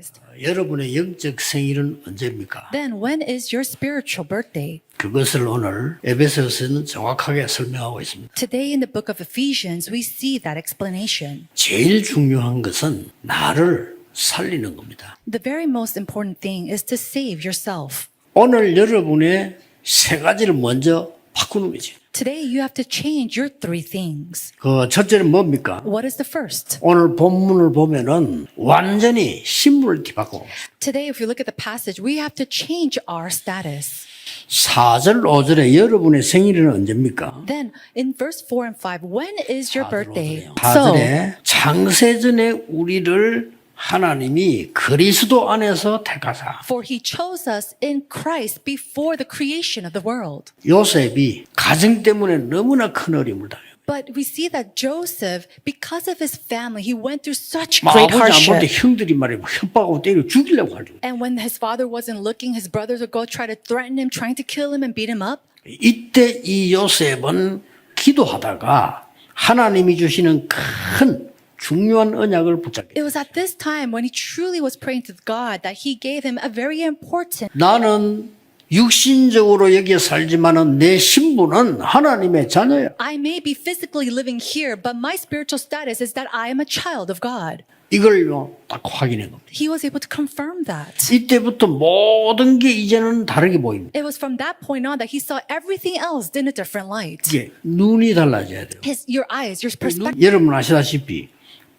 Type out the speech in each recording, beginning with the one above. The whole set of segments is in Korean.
baptized. 여러분의 영적 생일은 언제입니까? Then when is your spiritual birthday? 그것을 오늘 에베소서는 정확하게 설명하고 있습니다. Today in the book of Ephesians, we see that explanation. 제일 중요한 것은 나를 살리는 겁니다. The very most important thing is to save yourself. 오늘 여러분의 세 가지를 먼저 바꾸는 거지. Today you have to change your three things. 그 첫째는 뭡니까? What is the first? 오늘 본문을 보면은 완전히 신분을 뒤바꿔. Today, if you look at the passage, we have to change our status. 4절 5절에 여러분의 생일은 언제입니까? Then in verse 4 and 5, when is your birthday? 4절에 창세전에 우리를 하나님이 그리스도 안에서 택하사. For he chose us in Christ before the creation of the world. 요셉이 가정 때문에 너무나 큰 어려움을 당해요. But we see that Joseph, because of his family, he went through such great 아버지 안 볼 때 hardship. 형들이 말이야 협박하고 때려 죽이려고 하죠. And when his father wasn't looking, his brothers would go try to threaten him, trying to kill him and beat him up. 이때 이 요셉은 기도하다가 하나님이 주시는 큰 중요한 언약을 붙잡게. It was at this time when he truly was praying to God that he gave him a very important. 나는 육신적으로 여기에 살지만은 내 신분은 하나님의 자녀야. I may be physically living here, but my spiritual status is that I am a child of God. 이걸요 딱 확인한 겁니다. He was able to confirm that. 이때부터 모든 게 이제는 다르게 보입니다. It was from that point on that he saw everything else in a different light. 이게 눈이 달라져야 돼요. Your eyes, your perspective. 여러분 아시다시피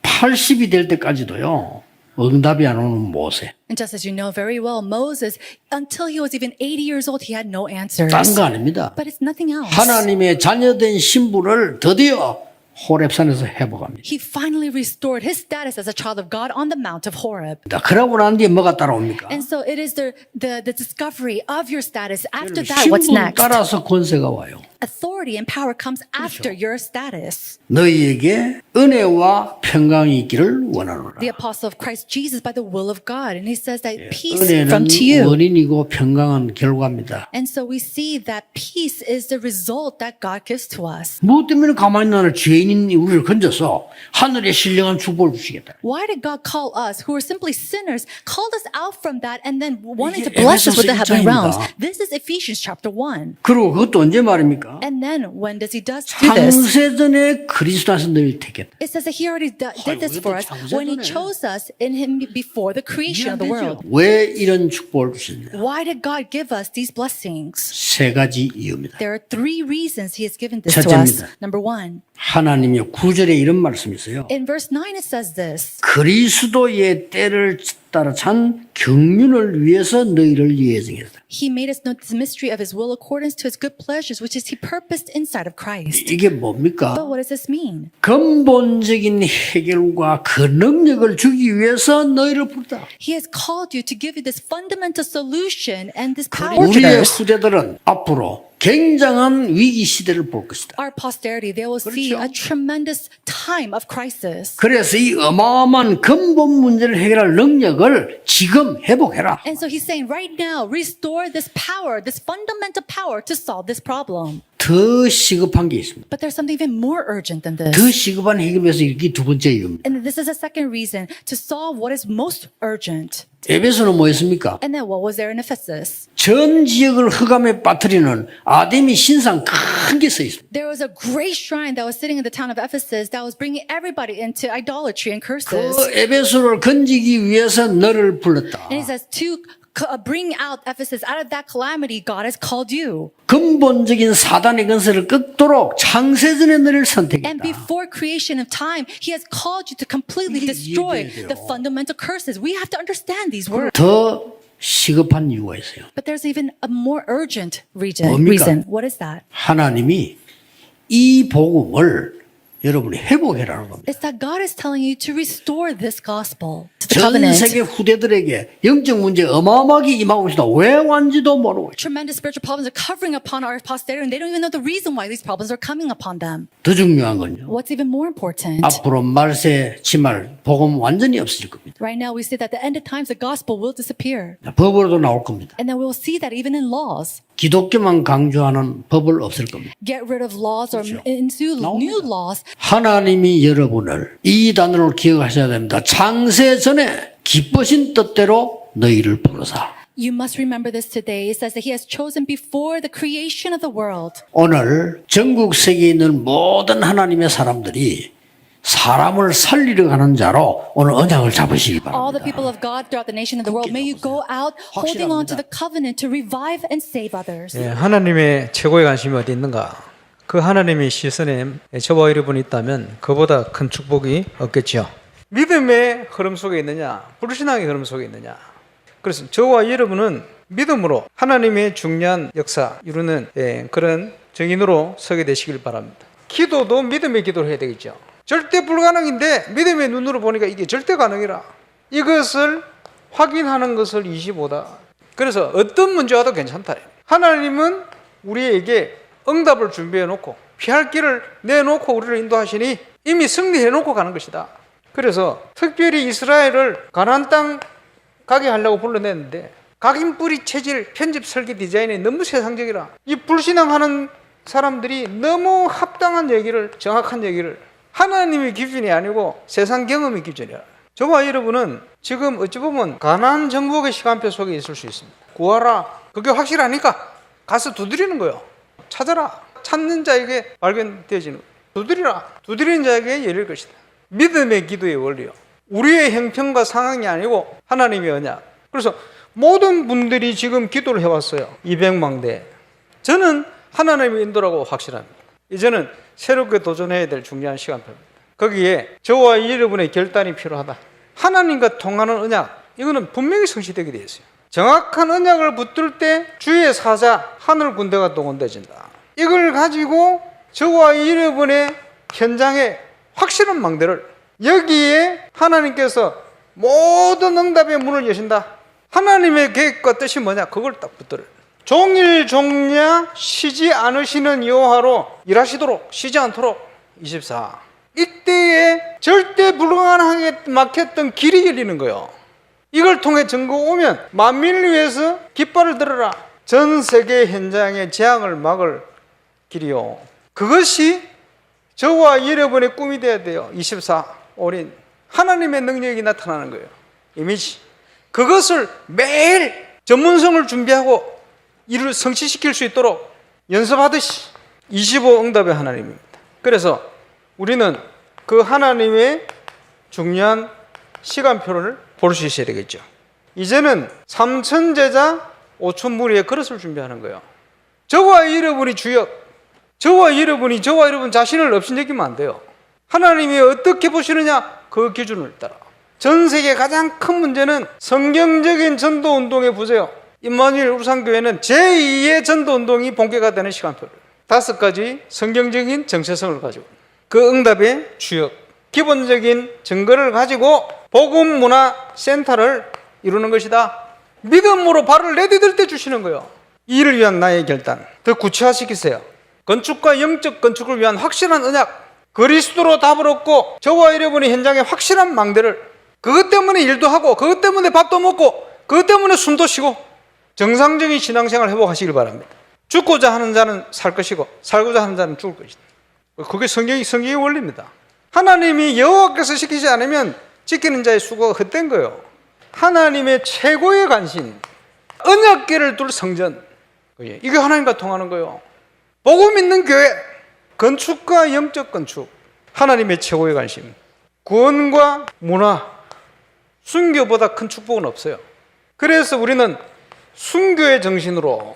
80이 될 때까지도요 응답이 안 오는 모세. And just as you know very well, Moses, until he was even 80 years old, he had no answers. 딴 거 아닙니다. But it's nothing else. 하나님의 자녀된 신분을 드디어 호렙산에서 회복합니다. He finally restored his status as a child of God on the Mount of Horeb. 그러고 난 뒤에 뭐가 따라옵니까? And so it is the discovery of your status. After that, what's 신분 next? 따라서 권세가 와요. Authority and power comes after your status. 너희에게 은혜와 평강이 있기를 원하노라. The apostle of Christ Jesus by the will of God. And he says that peace 은혜는 from to you. 원인이고 평강은 결과입니다. And so we see that peace is the result that God gives to us. 무엇 때문에 가만히 나는 죄인인 우리를 건져서 하늘의 신령한 축복을 주시겠다. Why did God call us, who are simply sinners, called us out from that and then wanting to 이게 bless us with the 에베소서 heavenly realms? 1장입니다. This is Ephesians chapter 1. 그리고 그것도 언제 말입니까? And then when does he do this? 창세전에 그리스도 안에서 너희를 택했다. It says that he already did this for us when he chose us in him before the creation of the world. 왜 이런 축복을 주셨냐? Why did God give us these blessings? 세 가지 이유입니다. There are three reasons he has given this to us. 첫째입니다. Number one, 하나님이 9절에 이런 말씀이 있어요. in verse 9 it says this. 그리스도의 때를 따라 찬 경륜을 위해서 너희를 예정했다. He made us know the mystery of his will according to his good pleasures, which is he purposed inside of Christ. 이게 뭡니까? But what does this mean? 근본적인 해결과 그 능력을 주기 위해서 너희를 부르다. He has called you to give you this fundamental solution and this power to 우리의 us. 후대들은 앞으로 굉장한 위기 시대를 볼 것이다. Our posterity, they will see a tremendous time of crisis. 그래서 이 어마어마한 근본 문제를 해결할 능력을 지금 회복해라. And so he's saying right now, restore this power, this fundamental power to solve this problem. 더 시급한 게 있습니다. But there's something even more urgent than 더 this. 시급한 해결을 위해서 이게 두 번째 이유입니다. And this is a second reason to solve what is most urgent. 에베소는 뭐였습니까? And then what was there in Ephesus? 전 지역을 흑암에 빠뜨리는 아데미 신상 큰 게 서 있습니다. There was a great shrine that was sitting in the town of Ephesus that was bringing everybody into idolatry and 그 curses. 에베소를 건지기 위해서 너를 불렀다. And he says, to bring out Ephesus out of that calamity, God has called you. 근본적인 사단의 건설을 끊도록 창세전에 너를 선택했다. And before creation of time, he has called you to completely 이게 destroy 이해돼야 돼요. the fundamental curses. We have to understand these words. 더 시급한 이유가 있어요. But there's even a more urgent reason. 뭡니까? What is that? 하나님이 이 복음을 여러분이 회복해라는 겁니다. It's that God is telling you to restore this gospel to the 전 covenant. 세계 후대들에게 영적 문제 어마어마하게 임하고 있다. 왜 왔는지도 모르고 있다. Tremendous spiritual problems are covering upon our posterity, and they don't even know the reason why these problems are coming upon them. 더 중요한 건요. What's even more important? 앞으로 말세 지말 복음 완전히 없어질 겁니다. Right now, we see that the end of times, the gospel will disappear. 법으로도 나올 겁니다. And then we'll see that even in laws. 기독교만 강조하는 법을 없앨 겁니다. Get rid of laws or into new laws. 하나님이 여러분을 이 단어를 기억하셔야 됩니다. 창세 전에 기쁘신 뜻대로 너희를 부르사. You must remember this today. It says that He has chosen before the creation of the world. 오늘 전국 세계에 있는 모든 하나님의 사람들이 사람을 살리려 하는 자로 오늘 언약을 잡으시기 All the 바랍니다. people of God throughout the nation of the world, may you go out holding on to the covenant to revive and save others. 예, 하나님의 최고의 관심이 어디 있는가? 그 하나님의 시선에 저와 여러분이 있다면 그보다 큰 축복이 없겠죠. 믿음의 흐름 속에 있느냐, 불신앙의 흐름 속에 있느냐. 그래서 저와 여러분은 믿음으로 하나님의 중요한 역사 이루는 그런 증인으로 서게 되시길 바랍니다. 기도도 믿음의 기도를 해야 되겠죠. 절대 불가능인데 믿음의 눈으로 보니까 이게 절대 가능이라. 이것을 확인하는 것을 25다. 그래서 어떤 문제와도 괜찮다. 하나님은 우리에게 응답을 준비해 놓고 피할 길을 내놓고 우리를 인도하시니 이미 승리해 놓고 가는 것이다. 그래서 특별히 이스라엘을 가나안 땅 가게 하려고 불러냈는데 각인 뿌리 체질 편집 설계 디자인이 너무 세상적이라. 이 불신앙하는 사람들이 너무 합당한 얘기를, 정확한 얘기를, 하나님의 기준이 아니고 세상 경험의 기준이야. 저와 여러분은 지금 어찌 보면 가나안 정복의 시간표 속에 있을 수 있습니다. 구하라. 그게 확실하니까 가서 두드리는 거예요. 찾아라. 찾는 자에게 발견되어지는 거예요. 두드리라. 두드리는 자에게 열릴 것이다. 믿음의 기도의 원리요. 우리의 형편과 상황이 아니고 하나님의 언약. 그래서 모든 분들이 지금 기도를 해왔어요. 200망대. 저는 하나님의 인도라고 확실합니다. 이제는 새롭게 도전해야 될 중요한 시간표입니다. 거기에 저와 여러분의 결단이 필요하다. 하나님과 통하는 언약, 이거는 분명히 성취되게 되어 있어요. 정확한 언약을 붙들 때 주의 사자, 하늘 군대가 동원되어진다. 이걸 가지고 저와 여러분의 현장에 확실한 망대를, 여기에 하나님께서 모든 응답의 문을 여신다. 하나님의 계획과 뜻이 뭐냐? 그걸 딱 붙들어요. 종일 종야 쉬지 않으시는 여호와로 일하시도록, 쉬지 않도록 24. 이때에 절대 불가능하게 막혔던 길이 열리는 거예요. 이걸 통해 증거 오면 만민을 위해서 깃발을 들어라. 전 세계 현장의 재앙을 막을 길이요. 그것이 저와 여러분의 꿈이 되어야 돼요. 24 올인. 하나님의 능력이 나타나는 거예요. 이미지. 그것을 매일 전문성을 준비하고 이를 성취시킬 수 있도록 연습하듯이 25 응답의 하나님입니다. 그래서 우리는 그 하나님의 중요한 시간표를 볼 수 있어야 되겠죠. 이제는 3천 제자 5천 무리의 그릇을 준비하는 거예요. 저와 여러분이 주역, 저와 여러분 자신을 업신여기면 안 돼요. 하나님이 어떻게 보시느냐? 그 기준을 따라. 전 세계 가장 큰 문제는 성경적인 전도운동의 부재요. 임마누엘 울산교회는 제2의 전도운동이 본계가 되는 시간표를 5가지 성경적인 정체성을 가지고 그 응답의 주역, 기본적인 증거를 가지고 복음문화센터를 이루는 것이다. 믿음으로 발을 내디딜 때 주시는 거예요. 이를 위한 나의 결단 더 구체화시키세요. 건축과 영적 건축을 위한 확실한 언약, 그리스도로 답을 얻고 저와 여러분의 현장에 확실한 망대를, 그것 때문에 일도 하고 그것 때문에 밥도 먹고 그것 때문에 숨도 쉬고 정상적인 신앙생활 회복하시길 바랍니다. 죽고자 하는 자는 살 것이고 살고자 하는 자는 죽을 것이다. 그게 성경의 원리입니다. 하나님이 여호와께서 시키지 않으면 지키는 자의 수고가 헛된 거예요. 하나님의 최고의 관심, 언약궤를 둘 성전, 이게 하나님과 통하는 거예요. 복음 있는 교회, 건축과 영적 건축, 하나님의 최고의 관심, 구원과 문화, 순교보다 큰 축복은 없어요. 그래서 우리는 순교의 정신으로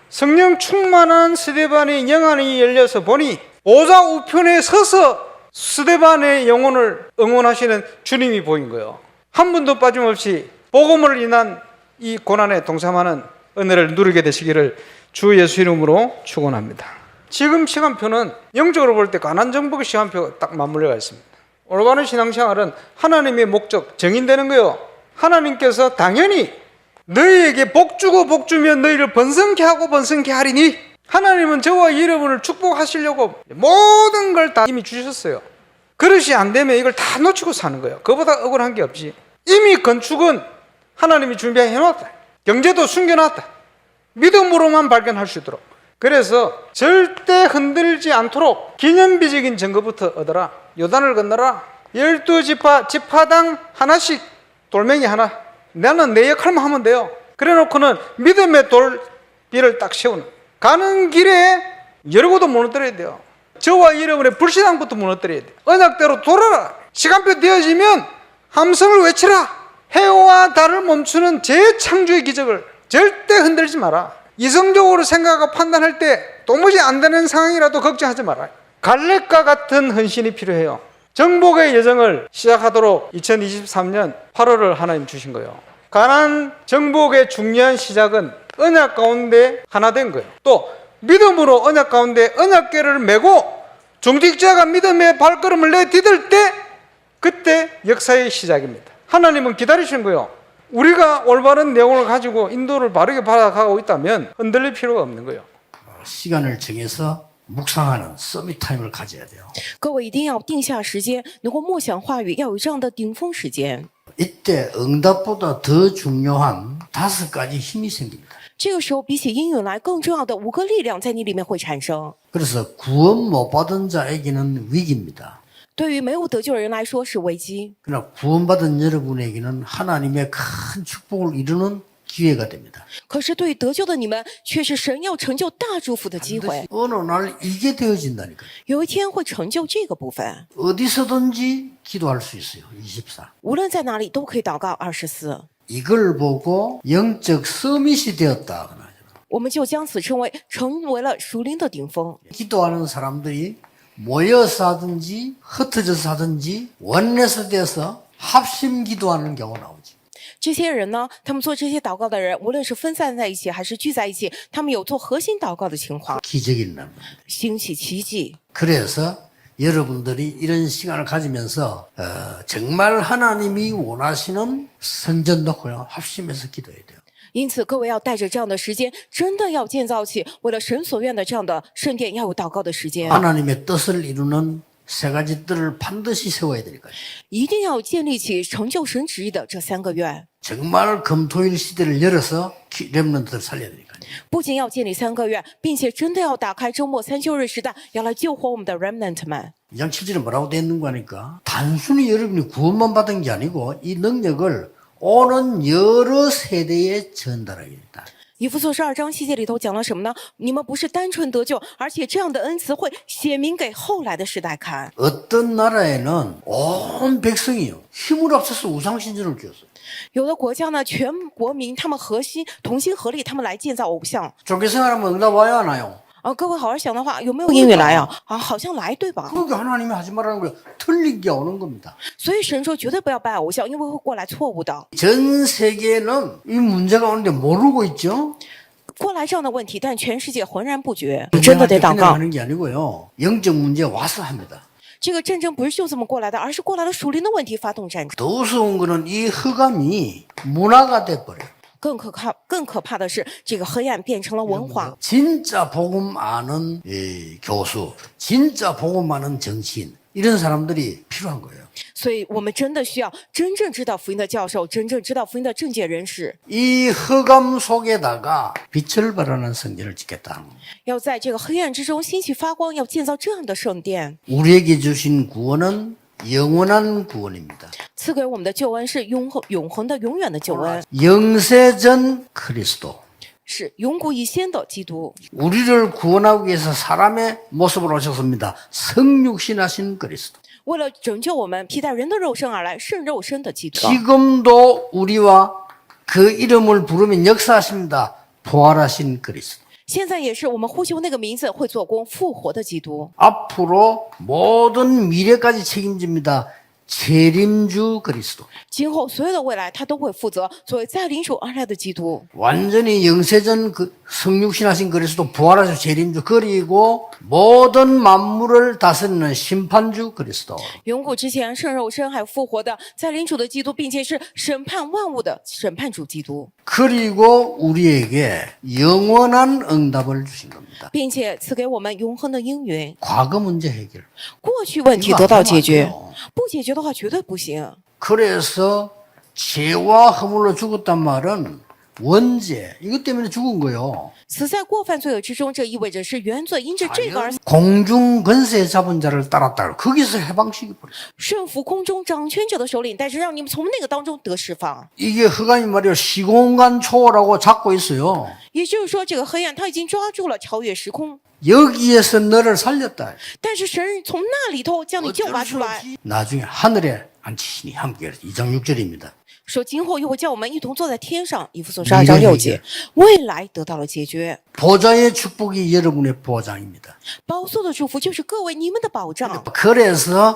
성령 충만한 스데반의 영안이 열려서 보니 보좌 우편에 서서 스데반의 영혼을 응원하시는 주님이 보인 거예요. 한 분도 빠짐없이 복음을 인한 이 고난에 동참하는 은혜를 누리게 되시기를 주 예수 이름으로 축원합니다. 지금 시간표는 영적으로 볼 때 가나안 정복의 시간표가 딱 맞물려가 있습니다. 올바른 신앙생활은 하나님의 목적, 정인되는 거예요. 하나님께서 당연히 너희에게 복 주고 복 주면 너희를 번성케 하고 번성케 하리니, 하나님은 저와 여러분을 축복하시려고 모든 걸 다 이미 주셨어요. 그릇이 안 되면 이걸 다 놓치고 사는 거예요. 그보다 억울한 게 없지. 이미 건축은 하나님이 준비해 놓았다. 경제도 숨겨놨다. 믿음으로만 발견할 수 있도록. 그래서 절대 흔들지 않도록 기념비적인 증거부터 얻어라. 요단을 건너라. 12지파 지파당 하나씩 돌멩이 하나, 나는 내 역할만 하면 돼요. 그래놓고는 믿음의 돌비를 딱 세우는, 가는 길에 여리고도 무너뜨려야 돼요. 저와 여러분의 불신앙부터 무너뜨려야 돼요. 언약대로 돌아라. 시간표 되어지면 함성을 외치라. 해와 달을 멈추는 재창조의 기적을 절대 흔들지 마라. 이성적으로 생각하고 판단할 때 도무지 안 되는 상황이라도 걱정하지 마라. 갈렙과 같은 헌신이 필요해요. 정복의 여정을 시작하도록 2023년 8월을 하나님 주신 거예요. 가나안 정복의 중요한 시작은 언약 가운데 하나 된 거예요. 또 믿음으로 언약 가운데 언약궤를 메고 중직자가 믿음의 발걸음을 내디딜 때 그때 역사의 시작입니다. 하나님은 기다리시는 거예요. 우리가 올바른 내용을 가지고 인도를 바르게 받아가고 있다면 흔들릴 필요가 없는 거예요. 시간을 정해서 묵상하는 서밋 타임을 가져야 돼요. 各位一定要定下时间，能够默想话语，要有这样的顶峰时间。 이때 응답보다 더 중요한 5가지 힘이 생깁니다. 这个时候，比起应允来更重要的5个力量在你里面会产生。 그래서 구원 못 받은 자에게는 위기입니다. 对于没有得救的人来说是危机， 그러나 구원받은 여러분에게는 하나님의 큰 축복을 이루는 기회가 됩니다. 可是对于得救的你们，却是神要成就大祝福的机会。 어느 날 이게 되어진다니까요. 有一天会成就这个部分， 어디서든지 기도할 수 있어요. 24. 无论在哪里都可以祷告。24， 이걸 보고 영적 서밋이 되었다. 我们就将此成为了属灵的顶峰。 기도하는 사람들이 모여서 하든지 흩어져서 하든지 원내서 돼서 합심 기도하는 경우 나오지. 这些人呢，他们做这些祷告的人，无论是分散在一起还是聚在一起，他们有做核心祷告的情况， 기적이 일어납니다. 兴起奇迹。 그래서 여러분들이 이런 시간을 가지면서 정말 하나님이 원하시는 성전도 고요 합심해서 기도해야 돼요. 因此，各位要带着这样的时间，真的要建造起为了神所愿的这样的圣殿，要有祷告的时间， 하나님의 뜻을 이루는 3가지 뜰을 반드시 세워야 되니까요. 一定要建立起成就神旨意的这3个愿。 정말 금토일 시대를 열어서 렘넌트를 살려야 되니까요. 不仅要建立3个愿，并且真的要打开周末3休日时代，要来救活我们的 remnant 们。 2장 7절에 뭐라고 되어 있는 거니까 단순히 여러분이 구원만 받은 게 아니고 이 능력을 오는 여러 세대에 전달하겠다. 以弗所书2章7节里头讲了什么呢？你们不是单纯得救，而且这样的恩慈会显明给后来的时代看。 어떤 나라에는 온 백성이요 힘을 합쳐서 우상신전을 지었어요. 有的国家呢，全国民他们同心合力，他们来建造偶像。 좋게 생각하면 응답 와요 안 와요? 各位好好想的话，有没有应允来啊？好像来，对吧？ 그러니까 하나님이 하지 말라는 거예요. 틀린 게 오는 겁니다. 所以神说绝对不要拜偶像，因为会过来错误的。 전 세계는 이 문제가 오는데 모르고 있죠. 过来这样的问题，但全世界浑然不觉。真的得祷 그냥 告。 하는 게 아니고요. 영적 문제 와서 합니다. 这个战争不是就这么过来的，而是过来了属灵的问题发动战争。 더 무서운 거는 이 흑암이 문화가 돼버려요. 更可怕的是，这个黑暗变成了文化。 진짜 복음 아는 교수, 진짜 복음 아는 정치인 이런 사람들이 필요한 거예요. 所以我们真的需要真正知道福音的教授，真正知道福音的政界人士， 이 흑암 속에다가 빛을 발하는 성전을 짓겠다. 要在这个黑暗之中兴起发光，要建造这样的圣殿。 우리에게 주신 구원은 영원한 구원입니다. 赐给我们的救恩是永恒的、永远的救恩， 영세전 그리스도. 是永古以先的基督。 우리를 구원하기 위해서 사람의 모습으로 오셨습니다. 성육신하신 그리스도. 为了拯救我们，披戴人的肉身而来，圣肉身的基督。 지금도 우리와 그 이름을 부르면 역사하십니다. 부활하신 그리스도. 现在也是我们呼求那个名字会做工复活的基督。 앞으로 모든 미래까지 책임집니다. 재림주 그리스도. 今后所有的未来，他都会负责作为在领主而来的基督。 완전히 영세전 성육신하신 그리스도 부활하신 재림주 그리고 모든 만물을 다스리는 심판주 그리스도. 永古之前圣肉身还有复活的在领主的基督，并且是审判万物的审判主基督， 그리고 우리에게 영원한 응답을 주신 겁니다. 并且赐给我们永恒的应允。 과거 문제 해결. 过去问题得到解决，不解决的话绝对不行。 그래서 죄와 허물로 죽었단 말은 원죄 이것 때문에 죽은 거요. 死在过犯罪恶之中，这意味着是原罪，因着这个而 공중 권세 잡은 자를 따랐다. 거기서 해방시켜 버렸어요. 顺服空中掌权者的首领，但是让你们从那个当中得释放。 이게 흑암이 말이요 시공간 초월하고 잡고 있어요. 也就是说，这个黑暗他已经抓住了，超越时空。 여기에서 너를 살렸다. 但是神从那里头将你救拔出来， 나중에 하늘에 앉히시니 함께 2장 6절입니다. 说今后又会叫我们一同坐在天上。以弗所12章6节，未来得到了解决。 보좌의 축복이 여러분의 보장입니다. 宝座的祝福就是各位你们的保障。 그래서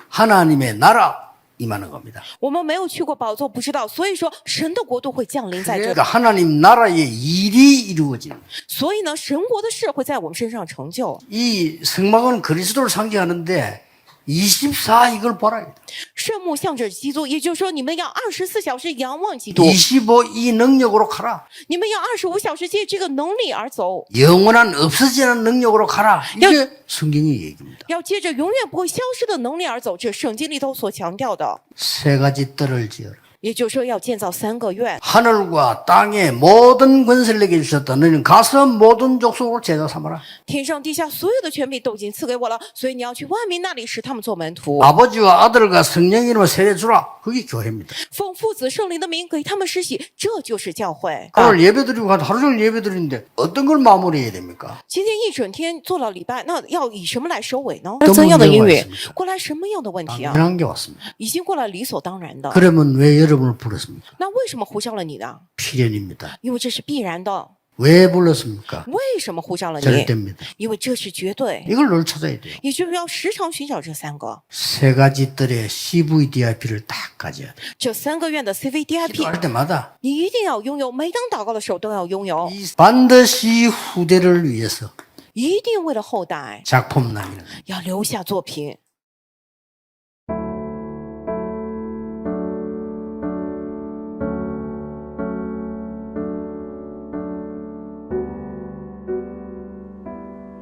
하나님의 나라 임하는 겁니다. 我们没有去过宝座，不知道，所以说神的国度会降临在这里 그러니까 。 하나님 나라의 일이 이루어지는 거예요. 所以呢，神国的事会在我们身上成就。 이 성막은 그리스도를 상징하는데 24 이걸 보라. 圣幕象征着基督，也就是说，你们要24小时仰望基督， 25 이 능력으로 가라. 你们要25小时借这个能力而走， 영원한 없어지는 능력으로 가라. 이게 성경의 얘기입니다. 要借着永远不会消失的能力而走。这圣经里头所强调的， 세 가지 뜰을 지어라. 也就是说要建造3个院。 하늘과 땅의 모든 권세를 내게 주셨다. 너희는 가서 모든 족속으로 제자 삼아라. 天上地下所有的权柄都已经赐给我了，所以你要去万民那里使他们做门徒， 아버지와 아들과 성령 이름으로 세례 주라. 그게 교회입니다. 奉父子圣灵的名给他们施洗，这就是教会。 오늘 예배드리고 가도 하루 종일 예배드리는데 어떤 걸 마무리해야 됩니까? 今天一整天做了礼拜，那要以什么来收尾呢？ 어떤 怎样的音 문제가 乐 있습니까? 过来什么样的问题啊？ 당연한 게 왔습니다. 已经过来理所当然的。 그러면 왜 여러분을 불렀습니까? 那为什么呼召了你呢？ 필연입니다. 因为这是必然的。 왜 불렀습니까? 为什么呼召了你？ 절대입니다. 因为这是绝对， 이걸 늘 찾아야 돼요. 也就是要时常寻找这3个， 세 가지 뜰의 CVDIP를 딱 가져야 돼요. 这3个院的 CVDIP， 기도할 때마다 你一定要拥有，每当祷告的时候都要拥有， 반드시 후대를 위해서 一定为了后代 작품 남기는 要留下作品。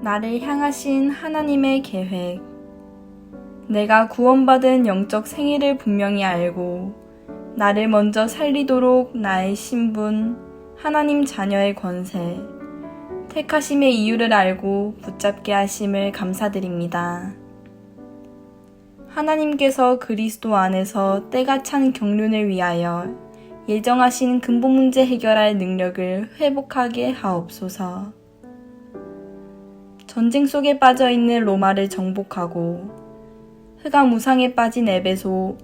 나를 향하신 하나님의 계획. 내가 구원받은 영적 생애를 분명히 알고 나를 먼저 살리도록 나의 신분, 하나님 자녀의 권세, 택하심의 이유를 알고 붙잡게 하심을 감사드립니다. 하나님께서 그리스도 안에서 때가 찬 경륜을 위하여 예정하신 근본 문제 해결할 능력을 회복하게 하옵소서. 전쟁 속에 빠져있는 로마를 정복하고 흑암 우상에 빠진 에베소,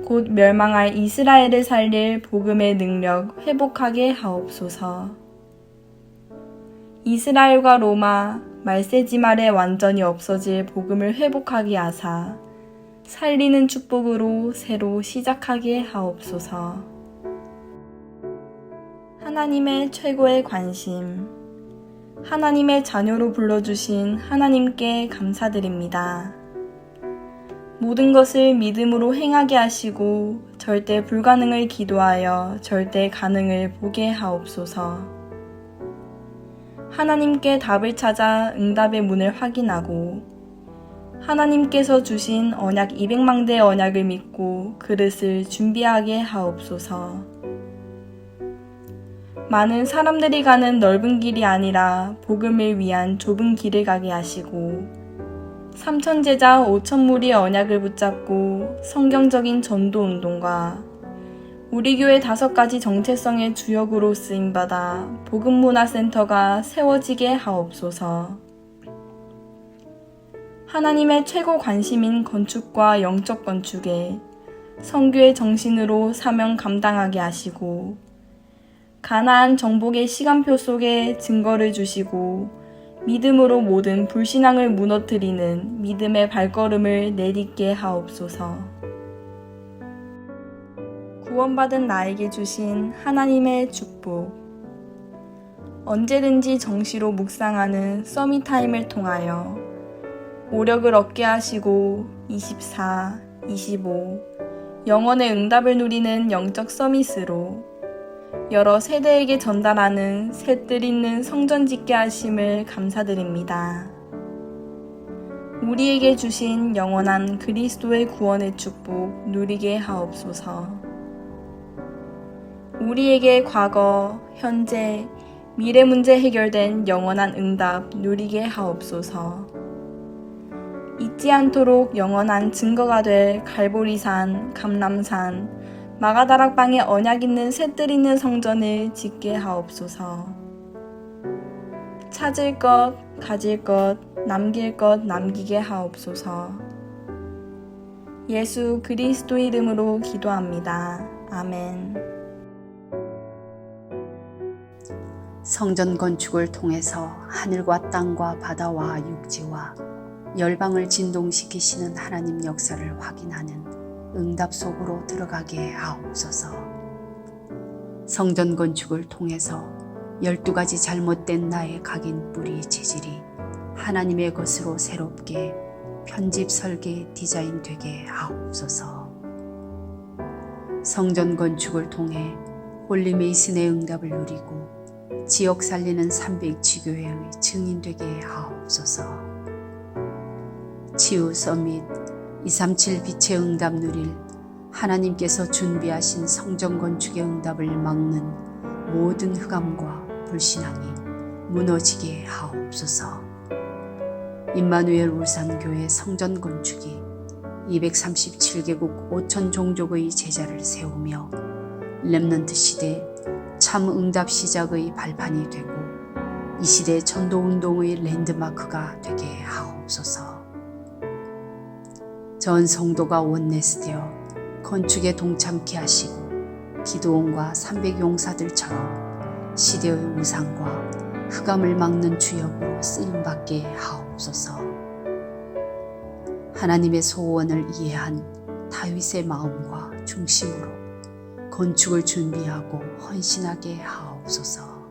곧 멸망할 이스라엘을 살릴 복음의 능력 회복하게 하옵소서. 이스라엘과 로마, 말세지말에 완전히 없어질 복음을 회복하게 하사 살리는 축복으로 새로 시작하게 하옵소서. 하나님의 최고의 관심. 하나님의 자녀로 불러주신 하나님께 감사드립니다. 모든 것을 믿음으로 행하게 하시고 절대 불가능을 기도하여 절대 가능을 보게 하옵소서. 하나님께 답을 찾아 응답의 문을 확인하고 하나님께서 주신 언약 200망대의 언약을 믿고 그릇을 준비하게 하옵소서. 많은 사람들이 가는 넓은 길이 아니라 복음을 위한 좁은 길을 가게 하시고 3천 제자 5천 무리의 언약을 붙잡고 성경적인 전도 운동과 우리 교회 5가지 정체성의 주역으로 쓰임받아 복음문화센터가 세워지게 하옵소서. 하나님의 최고 관심인 건축과 영적 건축에 선교의 정신으로 사명 감당하게 하시고 가나안 정복의 시간표 속에 증거를 주시고 믿음으로 모든 불신앙을 무너뜨리는 믿음의 발걸음을 내딛게 하옵소서. 구원받은 나에게 주신 하나님의 축복. 언제든지 정시로 묵상하는 서밋타임을 통하여 오력을 얻게 하시고 24, 25 영원의 응답을 누리는 영적 서밋으로 여러 세대에게 전달하는 새뜰 있는 성전 짓게 하심을 감사드립니다. 우리에게 주신 영원한 그리스도의 구원의 축복 누리게 하옵소서. 우리에게 과거, 현재, 미래 문제 해결된 영원한 응답 누리게 하옵소서. 잊지 않도록 영원한 증거가 될 갈보리산, 감람산, 마가다락방에 언약 있는 셋들 있는 성전을 짓게 하옵소서. 찾을 것, 가질 것, 남길 것 남기게 하옵소서. 예수 그리스도 이름으로 기도합니다. 아멘. 성전 건축을 통해서 하늘과 땅과 바다와 육지와 열방을 진동시키시는 하나님 역사를 확인하는 응답 속으로 들어가게 하옵소서. 성전 건축을 통해서 12가지 잘못된 나의 각인 뿌리 재질이 하나님의 것으로 새롭게 편집 설계 디자인 되게 하옵소서. 성전 건축을 통해 홀리 메이슨의 응답을 누리고 지역 살리는 300지교회의 증인 되게 하옵소서. 치유 서밋 237 빛의 응답 누릴 하나님께서 준비하신 성전 건축의 응답을 막는 모든 흑암과 불신앙이 무너지게 하옵소서. 임마누엘 울산교회 성전 건축이 237개국 5천 종족의 제자를 세우며 렘넌트 시대 참 응답 시작의 발판이 되고 이 시대 전도운동의 랜드마크가 되게 하옵소서. 전 성도가 원내스되어 건축에 동참케 하시고 기도원과 300용사들처럼 시대의 우상과 흑암을 막는 주역으로 쓰임받게 하옵소서. 하나님의 소원을 이해한 다윗의 마음과 중심으로 건축을 준비하고 헌신하게 하옵소서.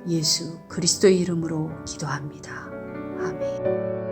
예수 그리스도의 이름으로 기도합니다. 아멘.